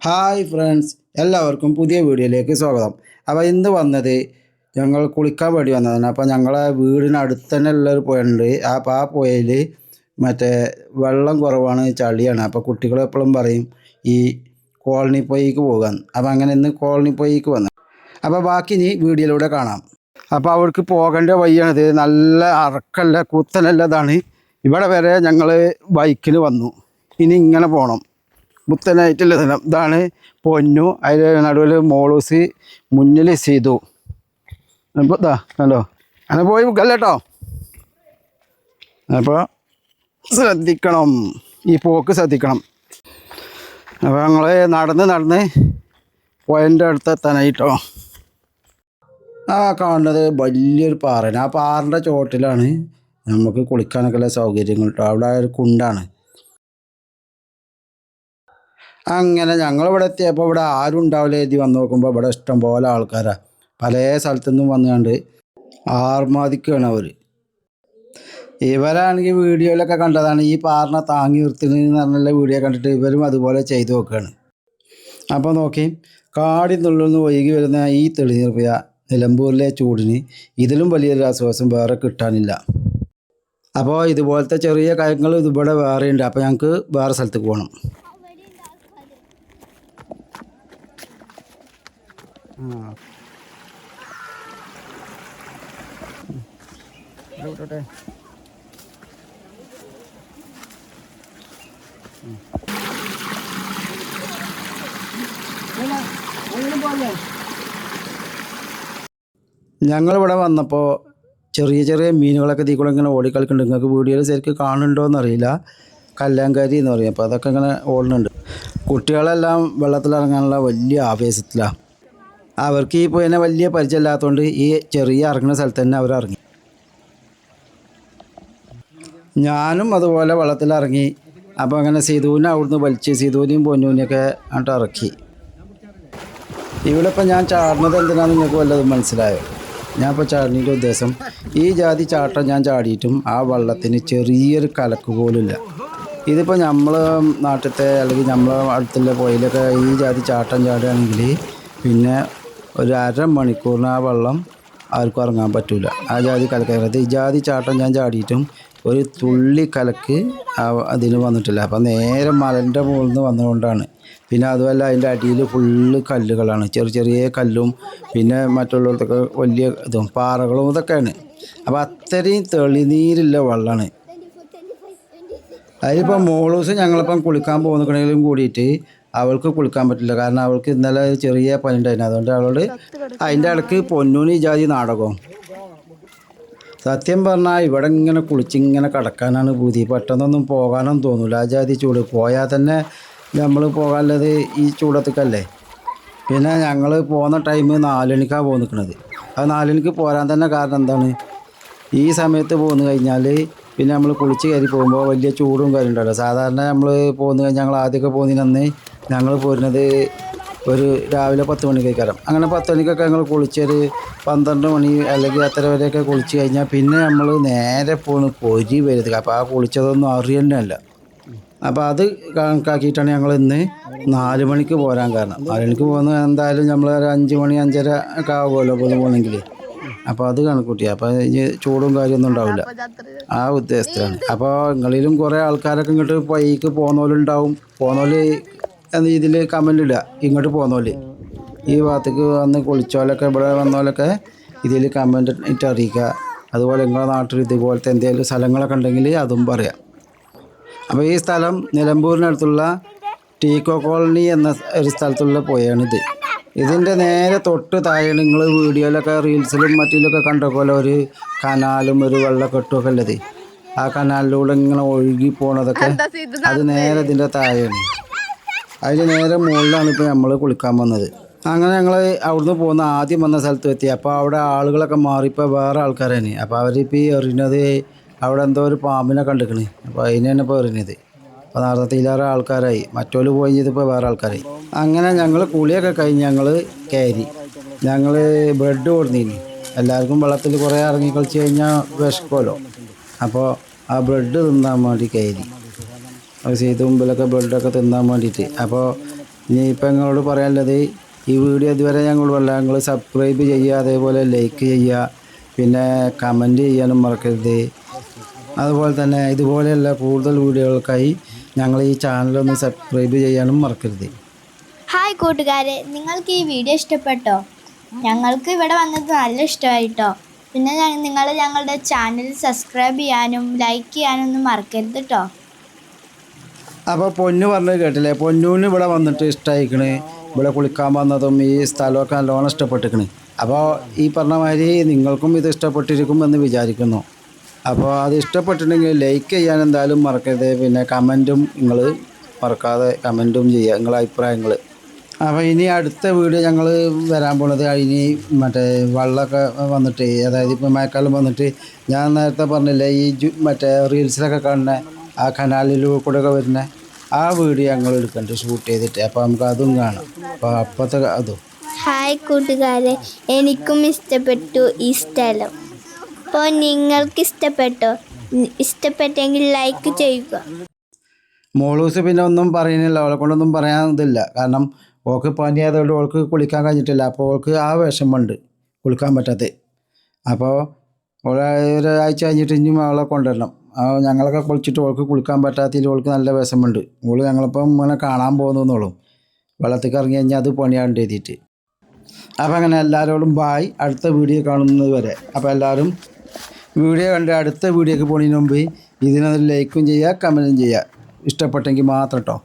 Hi friends, എല്ലാവർക്കും പുതിയ വീഡിയോയിലേക്ക് സ്വാഗതം. അപ്പോൾ ഇന്ന് വന്നത് ഞങ്ങൾ കുളിക്കാൻ വേണ്ടി വന്നതാണ്. അപ്പോൾ ഞങ്ങളെ വീടിനടുത്ത് തന്നെ ഉള്ളൊരു പുഴയുണ്ട്. അപ്പോൾ ആ പുഴയിൽ മറ്റേ വെള്ളം കുറവാണ്, ചളിയാണ്. അപ്പോൾ കുട്ടികൾ എപ്പോഴും പറയും ഈ കോളനി പുഴയ്ക്ക് പോകാൻ. അപ്പോൾ അങ്ങനെ ഇന്ന് കോളനി പുഴയ്ക്ക് വന്നു. അപ്പോൾ ബാക്കി ഇനി വീഡിയോയിലൂടെ കാണാം. അപ്പോൾ അവർക്ക് പോകേണ്ട വഴിയാണിത്. നല്ല അറക്കല്ല കുത്തനല്ലതാണ്. ഇവിടെ വരെ ഞങ്ങൾ ബൈക്കിന് വന്നു. ഇനി ഇങ്ങനെ പോകണം. മുത്തനായിട്ടുള്ള സ്ഥലം ഇതാണ്. പൊന്നു, അതിൽ നടുവിൽ മോളൂസ്, മുന്നിൽ സീതു. അപ്പോൾ ഇതാ കണ്ടോ, അങ്ങനെ പോയി കേട്ടോ. അപ്പോൾ ശ്രദ്ധിക്കണം, ഈ പോക്ക് ശ്രദ്ധിക്കണം. അപ്പോൾ ഞങ്ങൾ നടന്ന് പുഴൻ്റെ അടുത്ത് എത്താനായിട്ടോ. ആ കാണുന്നത് വലിയൊരു പാറയാണ്. ആ പാറിൻ്റെ ചോട്ടിലാണ് നമുക്ക് കുളിക്കാനൊക്കെ ഉള്ള സൗകര്യങ്ങൾ കേട്ടോ. അവിടെ ഒരു കുണ്ടാണ്. അങ്ങനെ ഞങ്ങളിവിടെ എത്തിയപ്പോൾ ഇവിടെ ആരും ഉണ്ടാവില്ല എഴുതി വന്ന് നോക്കുമ്പോൾ ഇവിടെ ഇഷ്ടംപോലെ ആൾക്കാരാണ്. പല സ്ഥലത്തു നിന്നും വന്നുകൊണ്ട് ആർമാദിക്കുകയാണ് അവർ. ഇവരാണെങ്കിൽ വീഡിയോയിലൊക്കെ കണ്ടതാണ് ഈ പാറിനെ താങ്ങി നിർത്തുന്നതെന്ന് പറഞ്ഞുള്ള വീഡിയോ കണ്ടിട്ട് ഇവരും അതുപോലെ ചെയ്തു നോക്കുകയാണ്. അപ്പോൾ നോക്കി, കാടിനുള്ളിൽ നിന്ന് ഒഴുകി വരുന്ന ഈ തെളിനീർപ്പുഴ നിലമ്പൂരിലെ ചൂടിന് ഇതിലും വലിയൊരു ആശ്വാസം വേറെ കിട്ടാനില്ല. അപ്പോൾ ഇതുപോലത്തെ ചെറിയ കാര്യങ്ങൾ ഇതിവിടെ വേറെയുണ്ട്. അപ്പോൾ ഞങ്ങൾക്ക് വേറെ സ്ഥലത്തേക്ക് പോകണം. ഞങ്ങളിവിടെ വന്നപ്പോൾ ചെറിയ മീനുകളൊക്കെ ഇതിൽ കൂടെ ഇങ്ങനെ ഓടിക്കളിക്കുന്നുണ്ട്. നിങ്ങൾക്ക് വീഡിയോയിൽ ശരിക്കും കാണുന്നുണ്ടോ എന്നറിയില്ല. കല്ലാങ്കാരി എന്ന് പറയും. അപ്പോൾ അതൊക്കെ ഇങ്ങനെ ഓടുന്നുണ്ട്. കുട്ടികളെല്ലാം വെള്ളത്തിലിറങ്ങാനുള്ള വലിയ ആവേശത്തിലാണ്. അവർക്ക് ഈ പുഴനെ വലിയ പരിചയമില്ലാത്തതുകൊണ്ട് ഈ ചെറിയ ഇറങ്ങുന്ന സ്ഥലത്ത് തന്നെ അവരിറങ്ങി. ഞാനും അതുപോലെ വെള്ളത്തിലിറങ്ങി. അപ്പോൾ അങ്ങനെ സീതുവിനെ അവിടുന്ന് വലിച്ച് സീതുവിനെയും പൊന്നൂനെയൊക്കെ അങ്ങോട്ട് ഇറക്കി. ഇവിടെ ഇപ്പം ഞാൻ ചാടുന്നത് എന്തിനാണെന്ന് നിങ്ങൾക്ക് വല്ലതും മനസ്സിലായോ? ഞാൻ ഇപ്പോൾ ചാടുന്നതിൻ്റെ ഉദ്ദേശം, ഈ ജാതി ചാട്ടം ഞാൻ ചാടിയിട്ടും ആ വെള്ളത്തിന് ചെറിയൊരു കലക്ക് പോലുമില്ല. ഇതിപ്പോൾ നമ്മൾ നാട്ടിലത്തെ അല്ലെങ്കിൽ നമ്മളെ അടുത്തുള്ള പുഴയിലൊക്കെ ഈ ജാതി ചാട്ടം ചാടുകയാണെങ്കിൽ പിന്നെ ഒരു അരമണിക്കൂറിന് ആ വെള്ളം ആർക്കും ഇറങ്ങാൻ പറ്റില്ല. ആ ജാതി കലക്കത് ഈ ജാതി ചാട്ടം ഞാൻ ചാടിയിട്ടും ഒരു തുള്ളി കലക്ക് അതിന് വന്നിട്ടില്ല. അപ്പം നേരെ മലൻ്റെ മുകളിൽ നിന്ന് വന്നുകൊണ്ടാണ്. പിന്നെ അതുമല്ല അതിൻ്റെ അടിയിൽ ഫുള്ള് കല്ലുകളാണ്, ചെറിയ കല്ലും പിന്നെ മറ്റുള്ളിടത്തൊക്കെ വലിയ ഇതും പാറകളും ഇതൊക്കെയാണ്. അപ്പോൾ അത്രയും തെളിനീരില്ല വെള്ളമാണ്. അതിലിപ്പോൾ മോളൂസ് ഞങ്ങളിപ്പം കുളിക്കാൻ പോകുന്നതിലും കൂടിയിട്ട് അവൾക്ക് കുളിക്കാൻ പറ്റില്ല. കാരണം അവൾക്ക് ഇന്നലെ ചെറിയ പനി ഉണ്ടായിരുന്നു. അതുകൊണ്ട് അവളോട് അതിൻ്റെ ഇടയ്ക്ക് പൊന്നൂന് ഈ ജാതി നാടകവും. സത്യം പറഞ്ഞാൽ ഇവിടെ ഇങ്ങനെ കുളിച്ചിങ്ങനെ കിടക്കാനാണ് പൂതി. പെട്ടെന്നൊന്നും പോകാനൊന്നും തോന്നില്ല. ആ ജാതി ചൂട്. പോയാൽ തന്നെ നമ്മൾ പോകാനുള്ളത് ഈ ചൂടത്തേക്കല്ലേ. പിന്നെ ഞങ്ങൾ പോകുന്ന ടൈം 4 മണിക്കാണ് പോയി നിൽക്കുന്നത്. അത് 4 മണിക്ക് പോരാൻ തന്നെ കാരണം എന്താണ്, ഈ സമയത്ത് പോന്നു കഴിഞ്ഞാൽ പിന്നെ നമ്മൾ കുളിച്ച് കയറി പോകുമ്പോൾ വലിയ ചൂടും കാര്യം ഉണ്ടല്ലോ. സാധാരണ നമ്മൾ പോന്നു കഴിഞ്ഞാൽ ഞങ്ങൾ ആദ്യമൊക്കെ പോകുന്നതിനന്ന് ഞങ്ങൾ പോരുന്നത് ഒരു രാവിലെ 10 മണിക്കേക്കാരം. അങ്ങനെ 10 മണിക്കൊക്കെ ഞങ്ങൾ കുളിച്ചൊരു 12 മണി അല്ലെങ്കിൽ അത്ര വരെയൊക്കെ കുളിച്ച് കഴിഞ്ഞാൽ പിന്നെ നമ്മൾ നേരെ പോകുന്നത് പൊരി വരുന്നത്. അപ്പോൾ ആ കുളിച്ചതൊന്നും അറിയുന്നതല്ല. അപ്പോൾ അത് കണക്കാക്കിയിട്ടാണ് ഞങ്ങൾ ഇന്ന് 4 മണിക്ക് പോരാൻ കാരണം. 4 മണിക്ക് പോകുന്നത് എന്തായാലും നമ്മൾ ഒരു 5 മണി 5:30 ഒക്കെ ആകുമല്ലോ പോകണമെങ്കിൽ. അപ്പോൾ അത് കണക്കൂട്ടി. അപ്പോൾ ഈ ചൂടും കാര്യമൊന്നും ഉണ്ടാവില്ല. ആ ഉദ്ദേശത്തിലാണ്. അപ്പോൾ നിങ്ങളിലും കുറേ ആൾക്കാരൊക്കെ ഇങ്ങോട്ട് പൈക്ക് പോകുന്നവരുണ്ടാവും. പോകുന്നവർ എന്ന രീതിയിൽ കമൻ്റ് ഇടുക. ഇങ്ങോട്ട് പോകുന്നവർ ഈ ഭാഗത്തേക്ക് വന്ന് കുളിച്ചോലൊക്കെ ഇവിടെ വന്നോലൊക്കെ ഇതിൽ കമൻ്റ് ഇട്ട് അറിയിക്കുക. അതുപോലെ നിങ്ങളുടെ നാട്ടിൽ ഇതുപോലത്തെ എന്തെങ്കിലും സ്ഥലങ്ങളൊക്കെ ഉണ്ടെങ്കിൽ അതും പറയാം. അപ്പോൾ ഈ സ്ഥലം നിലമ്പൂരിനടുത്തുള്ള ടീക്കോ കോളനി എന്ന ഒരു സ്ഥലത്തുള്ള പുഴയാണിത്. ഇതിൻ്റെ നേരെ തൊട്ട് താഴെയാണ് നിങ്ങൾ വീഡിയോയിലൊക്കെ റീൽസിലും മറ്റിലൊക്കെ കണ്ട പോലെ ഒരു കനാലും ഒരു വെള്ളക്കെട്ടുമൊക്കെ ഉള്ളത്. ആ കനാലിലൂടെ ഇങ്ങനെ ഒഴുകി പോണതൊക്കെ അത് നേരെ ഇതിൻ്റെ താഴെയാണ്. അതിന് നേരെ മുകളിലാണ് ഇപ്പോൾ നമ്മൾ കുളിക്കാൻ വന്നത്. അങ്ങനെ ഞങ്ങൾ അവിടുന്ന് പോകുന്ന ആദ്യം വന്ന സ്ഥലത്ത് എത്തി. അപ്പോൾ അവിടെ ആളുകളൊക്കെ മാറിപ്പോൾ വേറെ ആൾക്കാരാണ്. അപ്പോൾ അവരിപ്പോൾ ഈ എറിഞ്ഞത് അവിടെ എന്തോ ഒരു പാമ്പിനെ കണ്ടിക്കണ്. അപ്പോൾ അതിനാണ് ഇപ്പോൾ എറിഞ്ഞത്. അപ്പോൾ നേരത്തേലേറെ ആൾക്കാരായി. മറ്റോല് പോയി ചെയ്തപ്പോൾ വേറെ ആൾക്കാരായി. അങ്ങനെ ഞങ്ങൾ കുളിയൊക്കെ കഴിഞ്ഞ് ഞങ്ങൾ കയറി. ഞങ്ങൾ ബ്രെഡ് കൊടുന്നിനി. എല്ലാവർക്കും വെള്ളത്തിൽ കുറേ ഇറങ്ങി കളിച്ച് കഴിഞ്ഞാൽ വിശക്കുമല്ലോ. അപ്പോൾ ആ ബ്രെഡ് തിന്നാൻ വേണ്ടി കയറി. ചെയ്ത് മുമ്പിലൊക്കെ ബ്ലഡൊക്കെ തിന്നാൻ വേണ്ടിയിട്ട്. അപ്പോൾ ഇനിയിപ്പോൾ നിങ്ങളോട് പറയാനുള്ളത്, ഈ വീഡിയോ ഇതുവരെ ഞങ്ങൾ പറയാം, നിങ്ങൾ സബ്സ്ക്രൈബ് ചെയ്യുക, അതേപോലെ ലൈക്ക് ചെയ്യുക, പിന്നെ കമൻറ്റ് ചെയ്യാനും മറക്കരുത്. അതുപോലെ തന്നെ ഇതുപോലെയുള്ള കൂടുതൽ വീഡിയോകൾക്കായി ഞങ്ങൾ ഈ ചാനലൊന്ന് സബ്സ്ക്രൈബ് ചെയ്യാനും മറക്കരുത്. ഹായ് കൂട്ടുകാരെ, നിങ്ങൾക്ക് ഈ വീഡിയോ ഇഷ്ടപ്പെട്ടോ? ഞങ്ങൾക്ക് ഇവിടെ വന്നത് നല്ല ഇഷ്ടമായിട്ടോ. പിന്നെ നിങ്ങൾ ഞങ്ങളുടെ ചാനൽ സബ്സ്ക്രൈബ് ചെയ്യാനും ലൈക്ക് ചെയ്യാനും ഒന്നും മറക്കരുത് കേട്ടോ. അപ്പോൾ പൊന്നു പറഞ്ഞത് കേട്ടില്ലേ, പൊന്നൂന് ഇവിടെ വന്നിട്ട് ഇഷ്ടമായിക്കണ്. ഇവിടെ കുളിക്കാൻ വന്നതും ഈ സ്ഥലമൊക്കെ നല്ലോണം ഇഷ്ടപ്പെട്ടിരിക്കണ്. അപ്പോൾ ഈ പറഞ്ഞ മാതിരി നിങ്ങൾക്കും ഇത് ഇഷ്ടപ്പെട്ടിരിക്കും എന്ന് വിചാരിക്കുന്നു. അപ്പോൾ അത് ഇഷ്ടപ്പെട്ടിട്ടുണ്ടെങ്കിൽ ലൈക്ക് ചെയ്യാൻ എന്തായാലും മറക്കരുത്. പിന്നെ കമൻറ്റും നിങ്ങൾ മറക്കാതെ കമൻറ്റും ചെയ്യുക നിങ്ങളെ അഭിപ്രായങ്ങൾ. അപ്പോൾ ഇനി അടുത്ത വീഡിയോ ഞങ്ങൾ വരാൻ പോണത് ഇനി മറ്റേ വെള്ളമൊക്കെ വന്നിട്ട്, അതായത് ഇപ്പോൾ മഴക്കാലം വന്നിട്ട് ഞാൻ നേരത്തെ പറഞ്ഞില്ലേ ഈ മറ്റേ റീൽസിലൊക്കെ കാണുന്ന ആ കനാലിലൂടെ കൂടെ ഒക്കെ വരുന്ന ആ വീഡിയോ ഞങ്ങൾ എടുക്കുന്നുണ്ട് ഷൂട്ട് ചെയ്തിട്ട്. അപ്പോൾ നമുക്ക് അതും കാണാം. അപ്പോൾ അപ്പോഴത്തെ അതും. ഹായ് കൂട്ടുകാരെ, എനിക്കും ഇഷ്ടപ്പെട്ടു ഈ സ്ഥലം. അപ്പോൾ നിങ്ങൾക്ക് ഇഷ്ടപ്പെട്ടോ? ഇഷ്ടപ്പെട്ടെങ്കിൽ ലൈക്ക് ചെയ്യുക. മോളൂസ് പിന്നെ ഒന്നും പറയുന്നില്ല, അവളെ കൊണ്ടൊന്നും പറയാൻ ഇതില്ല. കാരണം ഓൾക്ക് പനി ആയതുകൊണ്ട് ഓൾക്ക് കുളിക്കാൻ കഴിഞ്ഞിട്ടില്ല. അപ്പോൾ ഓൾക്ക് ആ വിഷമമുണ്ട് കുളിക്കാൻ പറ്റാത്ത. അപ്പോൾ ഒരാഴ്ച കഴിഞ്ഞിട്ട് ഇനിയും അവളെ കൊണ്ടുവരണം. ഞങ്ങളൊക്കെ കുളിച്ചിട്ട് ഓൾക്ക് കുളിക്കാൻ പറ്റാത്തതിൽ ഓൾക്ക് നല്ല വിഷമമുണ്ട്. ഓള് ഞങ്ങളിപ്പം ഇങ്ങനെ കാണാൻ പോകുന്നോളും. വെള്ളത്തിൽ ഇറങ്ങി കഴിഞ്ഞാൽ അത് പണിയാണ്ട് എഴുതിയിട്ട്. അപ്പോൾ അങ്ങനെ എല്ലാവരോടും ബായ്, അടുത്ത വീഡിയോ കാണുന്നത് വരെ. അപ്പോൾ എല്ലാവരും വീഡിയോ കണ്ട് അടുത്ത വീഡിയോക്ക് പോകുന്നതിന് മുമ്പ് ഇതിനൊരു ലൈക്കും ചെയ്യുക, കമൻറ്റും ചെയ്യുക, ഇഷ്ടപ്പെട്ടെങ്കിൽ മാത്രം കേട്ടോ.